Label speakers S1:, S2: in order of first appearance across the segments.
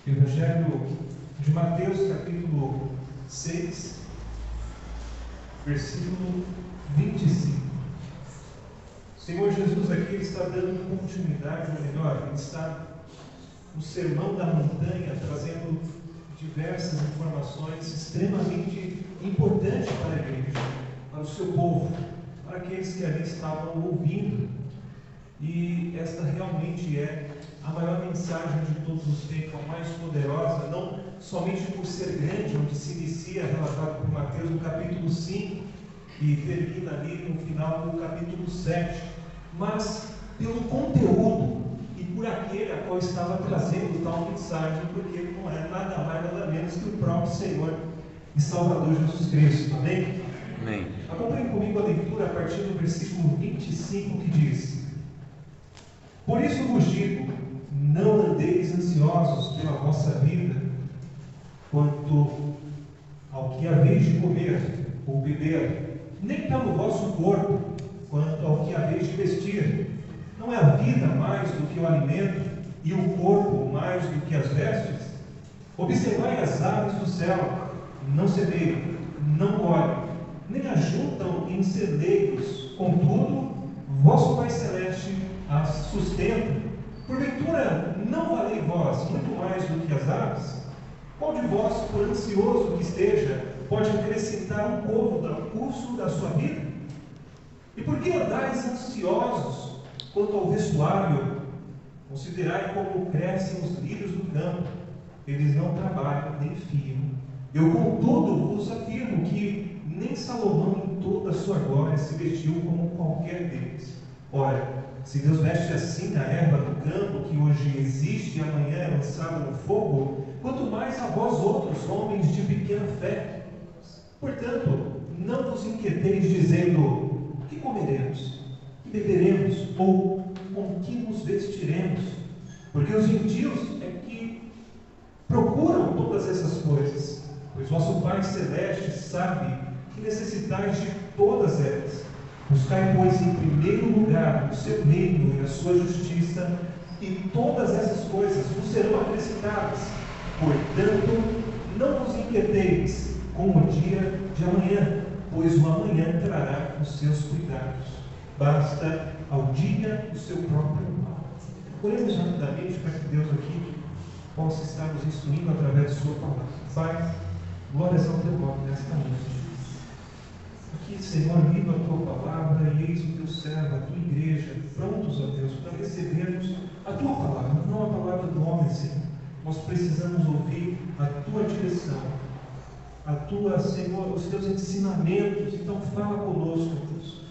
S1: Evangelho de Mateus, capítulo 6, versículo 25. O Senhor Jesus aqui está dando continuidade, ou melhor, ele está no Sermão da Montanha, trazendo diversas informações extremamente importantes para a igreja, para o seu povo, para aqueles que ali estavam ouvindo. E esta realmente é a maior mensagem de todos os tempos, a mais poderosa, não somente por ser grande, onde se inicia, relatado por Mateus no capítulo 5 e termina ali no final do capítulo 7, mas pelo conteúdo e por aquele a qual estava trazendo tal mensagem, porque ele não é nada mais nada menos que o próprio Senhor e Salvador Jesus Cristo. Amém?
S2: Amém.
S1: Acompanhe comigo a leitura a partir do versículo 25, que diz: Por isso vos digo, não andeis ansiosos pela vossa vida, quanto ao que haveis de comer ou beber, nem pelo vosso corpo, quanto ao que haveis de vestir. Não é a vida mais do que o alimento, e o corpo mais do que as vestes? Observai as aves do céu, não semeiam, não colhem, nem ajuntam em celeiros, contudo, vosso Pai Celeste as sustenta. Porventura, não valei vós muito mais do que as aves? Qual de vós, por ansioso que esteja, pode acrescentar um côvado ao curso da sua vida? E por que andais ansiosos quanto ao vestuário? Considerai como crescem os lírios do campo, eles não trabalham nem fiam. Eu, contudo, vos afirmo que nem Salomão em toda a sua glória se vestiu como qualquer deles. Ora, se Deus veste assim a erva do campo, que hoje existe e amanhã é lançada no fogo, quanto mais a vós outros, homens de pequena fé. Portanto, não vos inquieteis dizendo: que comeremos, que beberemos, ou com que nos vestiremos? Porque os gentios é que procuram todas essas coisas, pois vosso Pai Celeste sabe que necessitais de todas elas. Buscai, pois, em primeiro lugar o seu reino e a sua justiça, e todas essas coisas vos serão acrescentadas. Portanto, não vos inquieteis com o dia de amanhã, pois o amanhã trará os seus cuidados. Basta ao dia o seu próprio mal. Oremos rapidamente para que Deus aqui possa estar nos instruindo através de sua palavra. Pai, glórias ao teu nome nesta noite. Aqui, Senhor, viva a tua palavra e eis o teu servo, a tua igreja, prontos, ó Deus, para recebermos a tua palavra, não a palavra do homem, Senhor. Nós precisamos ouvir a tua direção, Senhor, os teus ensinamentos. Então fala conosco, Deus,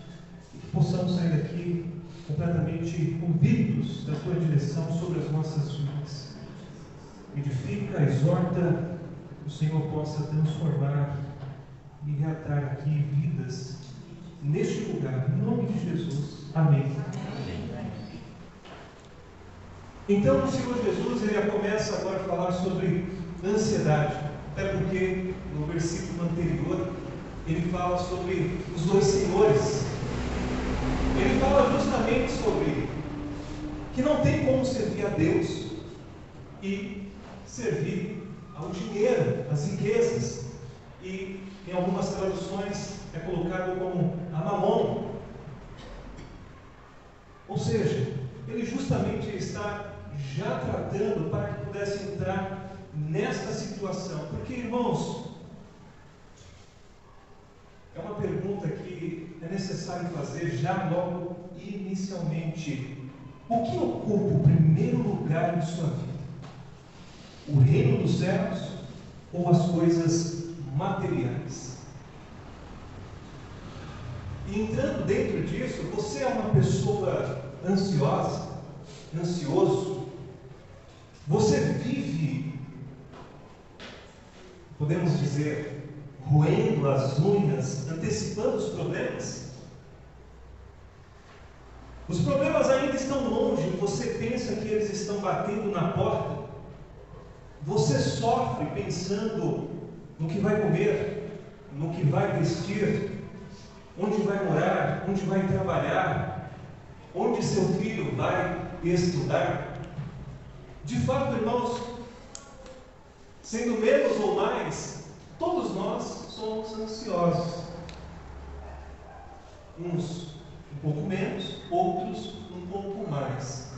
S1: e que possamos sair daqui completamente convictos da tua direção sobre as nossas vidas. Edifica, exorta, que o Senhor possa transformar e reatar aqui vidas neste lugar, em nome de Jesus. Amém. Então o Senhor Jesus, ele começa agora a falar sobre ansiedade, até porque no versículo anterior ele fala sobre os dois senhores. Ele fala justamente sobre que não tem como servir a Deus e servir ao dinheiro, às riquezas. E em algumas traduções é colocado como a mamon. Ou seja, ele justamente está já tratando para que pudesse entrar nesta situação. Porque, irmãos, é uma pergunta que é necessário fazer já logo inicialmente. O que ocupa o primeiro lugar em sua vida? O reino dos céus ou as coisas materiais? E entrando dentro disso, você é uma pessoa ansiosa, ansioso? Você vive, podemos dizer, roendo as unhas, antecipando os problemas? Os problemas ainda estão longe, você pensa que eles estão batendo na porta. Você sofre pensando no que vai comer, no que vai vestir, onde vai morar, onde vai trabalhar, onde seu filho vai estudar. De fato, irmãos, Sendo menos ou mais, todos nós somos ansiosos. Uns um pouco menos, outros um pouco mais.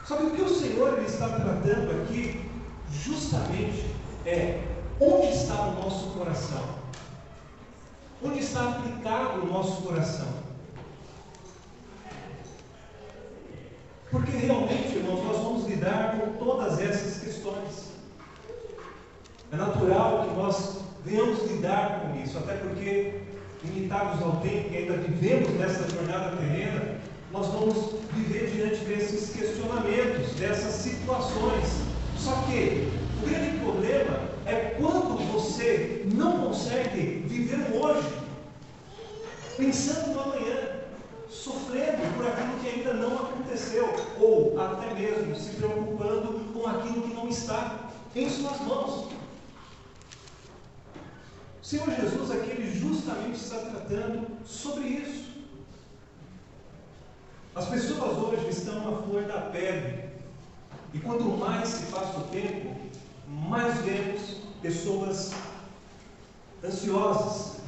S1: Só que o que o Senhor ele está tratando aqui, justamente, é onde está o nosso coração. Onde está aplicado o nosso coração. Porque realmente, irmãos, nós vamos lidar com todas essas questões. É natural que nós venhamos lidar com isso, até porque, limitados ao tempo que ainda vivemos nessa jornada terrena, nós vamos viver diante desses questionamentos, dessas situações. Só que o grande problema é quando você não consegue viver o hoje, pensando no amanhã, sofrendo por aquilo que ainda não aconteceu, ou até mesmo se preocupando com aquilo que não está em suas mãos. O Senhor Jesus aqui, ele justamente está tratando sobre isso. As pessoas hoje estão à flor da pele, e quanto mais se passa o tempo, mais vemos pessoas ansiosas.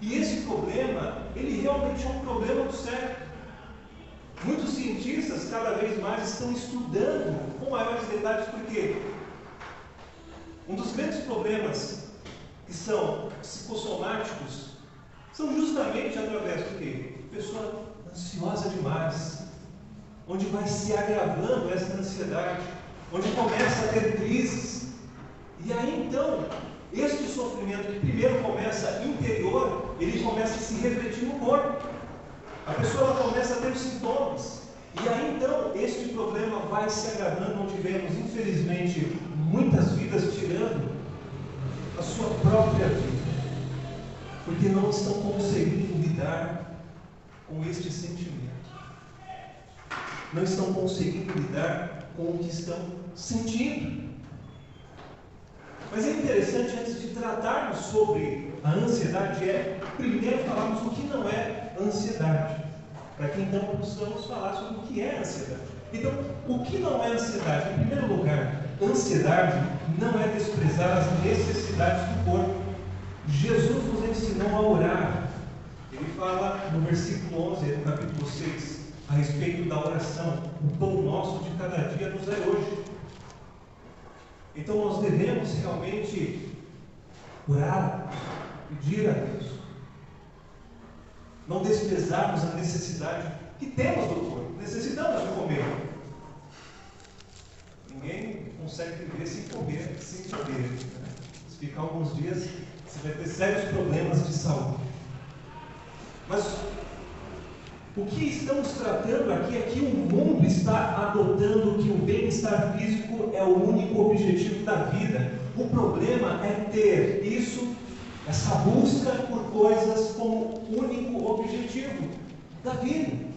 S1: E esse problema, ele realmente é um problema do século. Muitos cientistas cada vez mais estão estudando com maiores detalhes, porque um dos grandes problemas que são psicossomáticos são justamente através do quê? Pessoa ansiosa demais, onde vai se agravando essa ansiedade, onde começa a ter crises, e aí então, este sofrimento que primeiro começa interior, ele começa a se refletir no corpo, a pessoa ela começa a ter sintomas, e aí então, este problema vai se agravando, onde vemos, infelizmente, muitas vidas tirando a sua própria vida, porque não estão conseguindo lidar com este sentimento, não estão conseguindo lidar com o que estão sentindo. Mas é interessante, antes de tratarmos sobre a ansiedade, primeiro falarmos o que não é ansiedade, para que então possamos falar sobre o que é ansiedade. Então, o que não é ansiedade? Em primeiro lugar, ansiedade não é desprezar as necessidades do corpo. Jesus nos ensinou a orar. Ele fala no versículo 11 do capítulo 6, a respeito da oração: o pão nosso de cada dia nos é hoje. Então nós devemos realmente orar, pedir a Deus, não desprezarmos a necessidade que temos do corpo. Necessitamos de comer. Ninguém consegue viver sem comer, Se ficar alguns dias, você vai ter sérios problemas de saúde. Mas o que estamos tratando aqui é que o mundo está adotando que o bem-estar físico é o único objetivo da vida. O problema é ter isso, essa busca por coisas como único objetivo da vida.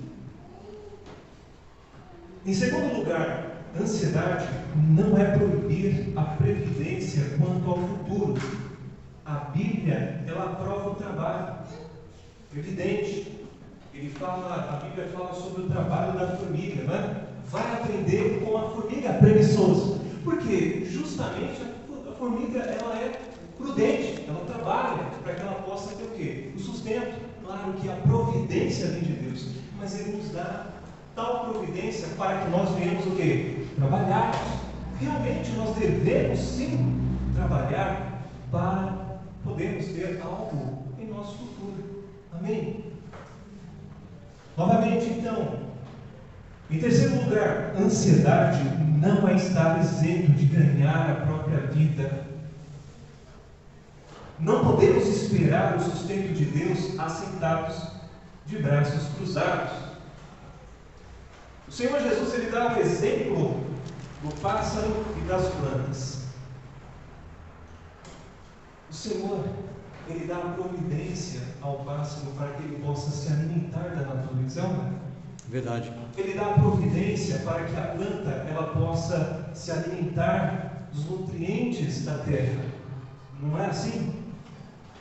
S1: Em segundo lugar, ansiedade não é proibir a previdência quanto ao futuro. A Bíblia, ela aprova o trabalho. Evidente. A Bíblia fala sobre o trabalho da formiga, né? Vai aprender com a formiga preguiçosa. Porque justamente a formiga, ela é prudente, ela trabalha para que ela possa ter o quê? O sustento. Claro que a providência vem de Deus, mas Ele nos dá tal providência para que nós venhamos o quê? Trabalhar. Realmente nós devemos sim trabalhar para podermos ter algo em nosso futuro. Amém? Novamente, então, em terceiro lugar, ansiedade não é estar isento de ganhar a própria vida. Não podemos esperar o sustento de Deus assentados de braços cruzados. O Senhor Jesus, ele dá o exemplo do pássaro e das plantas. O Senhor, Ele dá a providência ao pássaro para que ele possa se alimentar da natureza, não é?
S2: Verdade.
S1: Ele dá a providência para que a planta ela possa se alimentar dos nutrientes da terra. Não é assim?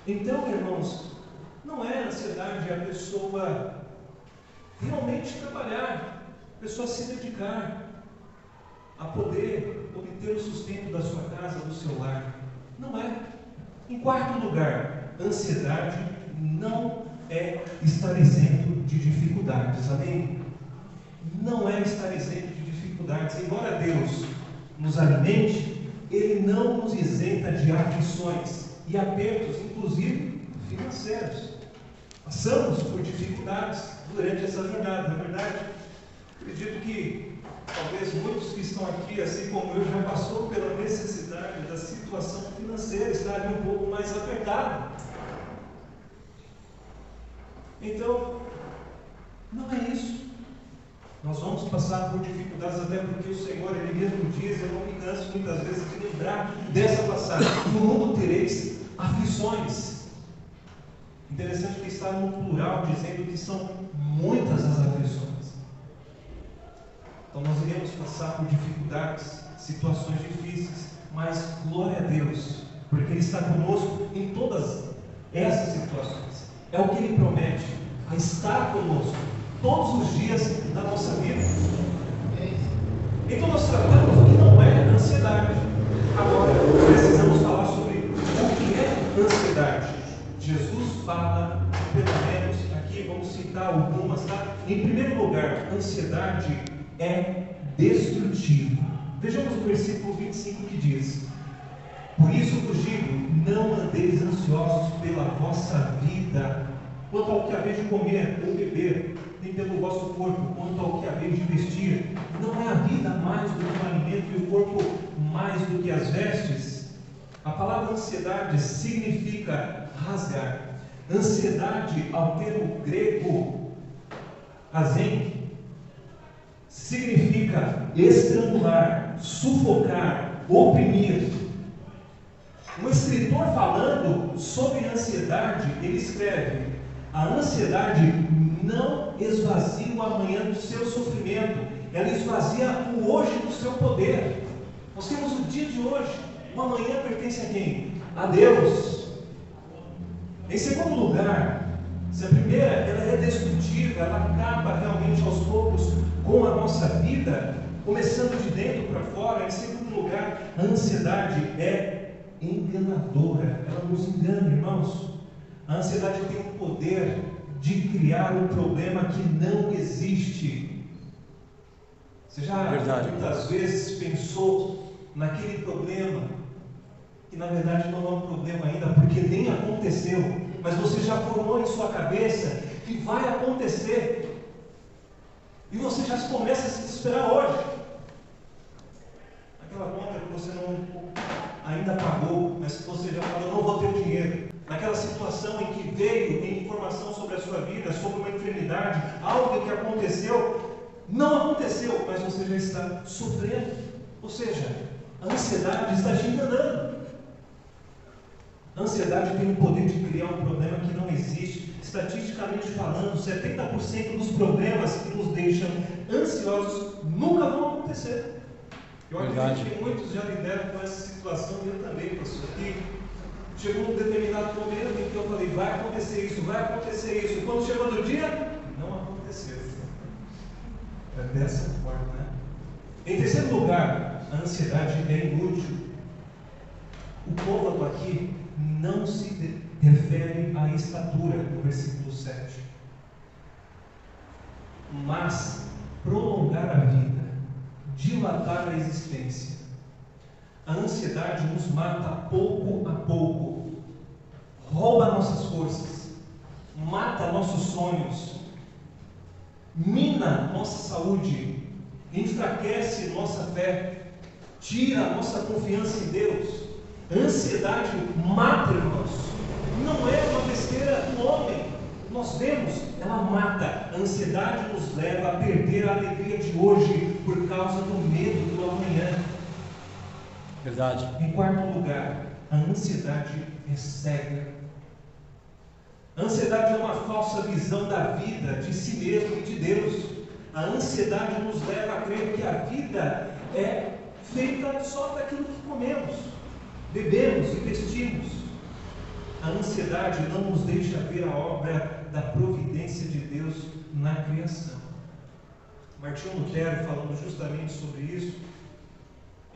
S1: Então, irmãos, não é ansiedade a pessoa realmente trabalhar, a pessoa se dedicar a poder obter o sustento da sua casa, do seu lar. Não é. Em quarto lugar, ansiedade não é estar isento de dificuldades. Amém? Não é estar isento de dificuldades. Embora Deus nos alimente, Ele não nos isenta de aflições e apertos, inclusive financeiros. Passamos por dificuldades durante essa jornada, na verdade. Acredito que talvez muitos que estão aqui, assim como eu, já passou pela necessidade da situação financeira estar um pouco mais apertada. Então, não é isso. Nós vamos passar por dificuldades, até porque o Senhor, Ele mesmo diz, eu não me canso muitas vezes de lembrar dessa passagem: no mundo tereis aflições. Interessante que está no plural, dizendo que são muitas as aflições. Então nós iremos passar por dificuldades, situações difíceis, mas glória a Deus, porque Ele está conosco em todas essas situações. É o que Ele promete, a estar conosco todos os dias da nossa vida. Então nós tratamos o que não é ansiedade. Agora, precisamos falar sobre o que é ansiedade. Jesus fala, pelo menos aqui, vamos citar algumas, tá? Em primeiro lugar, ansiedade é destrutiva. Vejamos o versículo 25 que diz: por isso vos digo, não andeis ansiosos pela vossa vida, quanto ao que haveis de comer ou beber, nem pelo vosso corpo, quanto ao que haveis de vestir. Não é a vida mais do que o alimento e o corpo mais do que as vestes? A palavra ansiedade significa rasgar. Ansiedade, ao termo grego azen, significa estrangular, sufocar, oprimir. Um escritor falando sobre ansiedade, ele escreve: a ansiedade não esvazia o amanhã do seu sofrimento, ela esvazia o hoje do seu poder. Nós temos o dia de hoje, o amanhã pertence a quem? A Deus. Em segundo lugar, se a primeira ela é destrutiva, ela acaba realmente aos poucos com a nossa vida, começando de dentro para fora. Em segundo lugar, a ansiedade é enganadora, ela nos engana, irmãos. A ansiedade tem o poder de criar um problema que não existe. Você já muitas vezes pensou naquele problema que na verdade não é um problema ainda, porque nem aconteceu, mas você já formou em sua cabeça que vai acontecer, e você já começa a se desesperar hoje. Aquela conta que você não ainda pagou, mas que você já falou, não vou ter o dinheiro. Naquela situação em que veio em informação sobre a sua vida, sobre uma enfermidade, algo que aconteceu, não aconteceu, mas você já está sofrendo. Ou seja, a ansiedade está te enganando. A ansiedade tem o poder de criar um problema que não existe. Estatisticamente falando, 70% dos problemas que nos deixam ansiosos nunca vão acontecer. Eu acredito que muitos já lideram com essa situação, e eu também, pastor, que chegou um determinado momento em que eu falei, vai acontecer isso, vai acontecer isso, e quando chegou no dia, não aconteceu. É dessa forma, né? Em terceiro lugar, a ansiedade é inútil. O côvado aqui não se refere à estatura, no versículo 7, mas prolongar a vida, dilatar a existência. A ansiedade nos mata pouco a pouco, rouba nossas forças, mata nossos sonhos, mina nossa saúde, enfraquece nossa fé, tira nossa confiança em Deus. A ansiedade mata, irmãos. Não é uma besteira do homem. Nós vemos, ela mata. A ansiedade nos leva a perder a alegria de hoje por causa do medo do amanhã.
S2: Verdade.
S1: Em quarto lugar, a ansiedade é cega. A ansiedade é uma falsa visão da vida, de si mesmo e de Deus. A ansiedade nos leva a crer que a vida é feita só daquilo que comemos, bebemos e vestimos. A ansiedade não nos deixa ver a obra da providência de Deus na criação. Martinho Lutero, falando justamente sobre isso,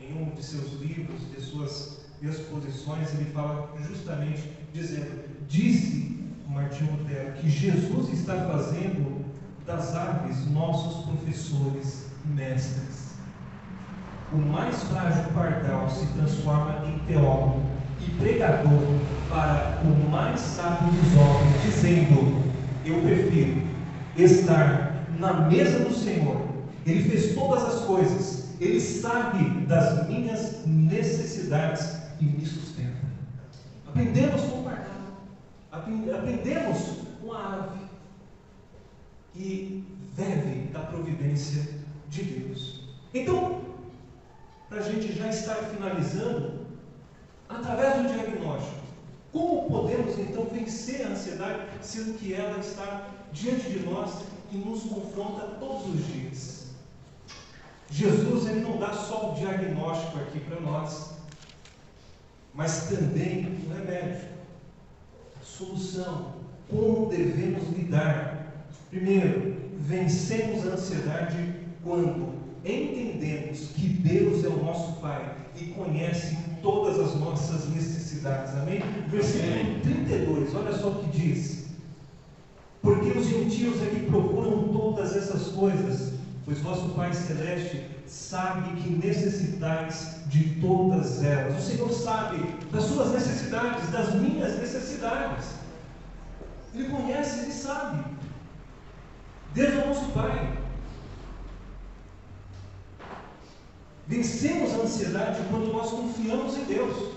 S1: em um de seus livros, de suas exposições, ele fala justamente dizendo: disse Martinho Lutero que Jesus está fazendo das aves nossos professores e mestres. O mais frágil pardal se transforma em teólogo e pregador para o mais sábio dos homens, dizendo: eu prefiro estar na mesa do Senhor. Ele fez todas as coisas, Ele sabe das minhas necessidades e me sustenta. Aprendemos com o pardal, aprendemos com a ave, que vive da providência de Deus. Então, para a gente já estar finalizando, através do diagnóstico, como podemos então vencer a ansiedade, sendo que ela está diante de nós e nos confronta todos os dias? Jesus, ele não dá só o diagnóstico aqui para nós, mas também o remédio, a solução, como devemos lidar. Primeiro, vencemos a ansiedade quando entendemos que Deus é o nosso Pai e conhece todas as nossas necessidades. Amém? Versículo 32, olha só o que diz: porque os gentios é que procuram todas essas coisas, pois vosso Pai Celeste sabe que necessitais de todas elas. O Senhor sabe das suas necessidades, das minhas necessidades. Ele conhece, Ele sabe. Deus é o nosso Pai. Vencemos a ansiedade quando nós confiamos em Deus.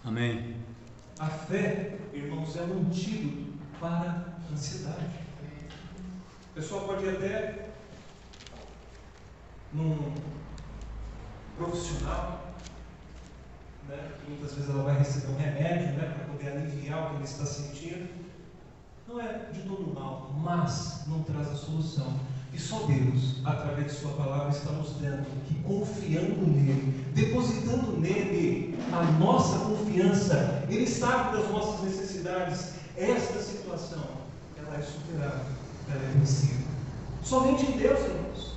S1: Amém. A fé, irmãos, é um antídoto para a ansiedade. O pessoal pode ir até num profissional, né, que muitas vezes ela vai receber um remédio, né, para poder aliviar o que ele está sentindo. Não é de todo mal, mas não traz a solução. E só Deus, através de sua palavra, está mostrando que confiando nele, depositando nele a nossa confiança, Ele sabe das nossas necessidades. Esta situação, ela é superável, ela é vencida. Somente em Deus, irmãos.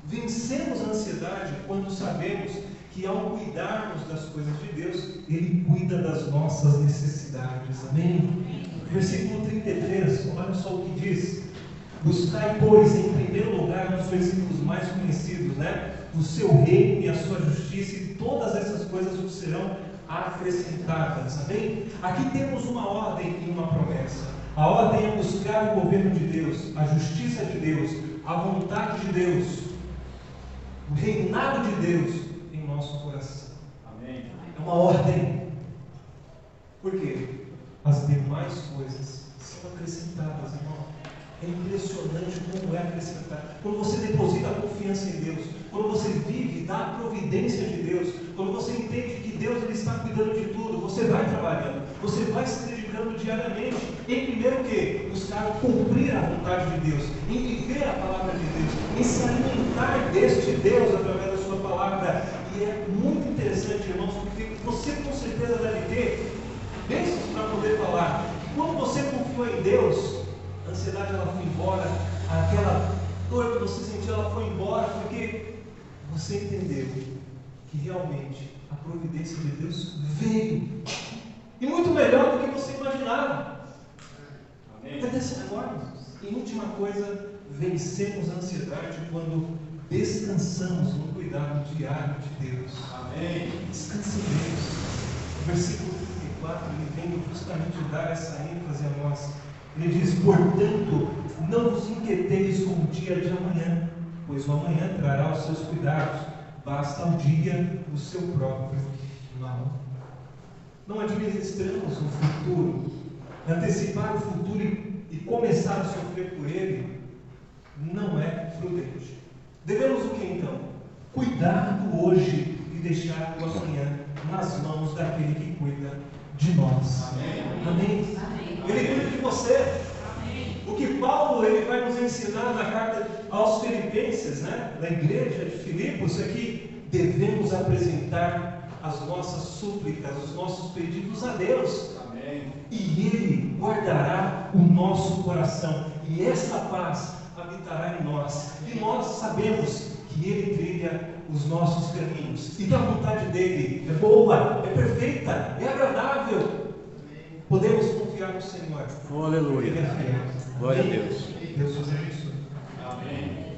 S1: Vencemos a ansiedade quando sabemos que ao cuidarmos das coisas de Deus, Ele cuida das nossas necessidades. Amém? Versículo 33, olha só o que diz: buscai, pois, em primeiro lugar, nos versículos mais conhecidos, né, o seu reino e a sua justiça, e todas essas coisas vos serão acrescentadas. Amém? Aqui temos uma ordem e uma promessa. A ordem é buscar o governo de Deus, a justiça de Deus, a vontade de Deus, o reinado de Deus em nosso coração. Amém? É uma ordem. Por quê? As demais coisas são acrescentadas, irmão. É impressionante como é acrescentar. Quando você deposita a confiança em Deus, quando você vive da providência de Deus, quando você entende que Deus ele está cuidando de tudo, você vai trabalhando, você vai se dedicando diariamente em primeiro que buscar cumprir a vontade de Deus, em viver a palavra de Deus, em se alimentar deste Deus através da sua palavra. E é muito interessante, irmãos, porque você com certeza deve ter bênçãos para poder falar. Quando você confiou em Deus, a ansiedade ela foi embora, aquela dor que você sentiu ela foi embora, porque você entendeu que realmente a providência de Deus veio, e muito melhor do que você imaginava. Amém? Até se agora, em última coisa, vencemos a ansiedade quando descansamos no cuidado diário de Deus. Amém? Descanse em Deus. O versículo 34, ele vem justamente dar essa ênfase a nós. Ele diz: portanto, não vos inquieteis com o dia de amanhã, pois o amanhã trará os seus cuidados, basta ao dia o seu próprio mal. Não administramos o futuro, antecipar o futuro e começar a sofrer por ele, não é prudente. Devemos o que então? Cuidar do hoje e deixar o amanhã nas mãos daquele que cuida de nós. Amém? Amém? Amém. Ele cuida de você. Amém. O que Paulo ele vai nos ensinar na carta aos Filipenses, né? Na igreja de Filipos, é que devemos apresentar as nossas súplicas, os nossos pedidos a Deus. Amém. E Ele guardará o nosso coração, e essa paz habitará em nós. E nós sabemos que que Ele trilha os nossos caminhos. E que a vontade dEle é boa, é perfeita, é agradável. Podemos confiar no Senhor.
S2: Oh, aleluia.
S1: Ele é fiel.
S2: Glória a Deus.
S1: Deus nos abençoe.
S3: Amém.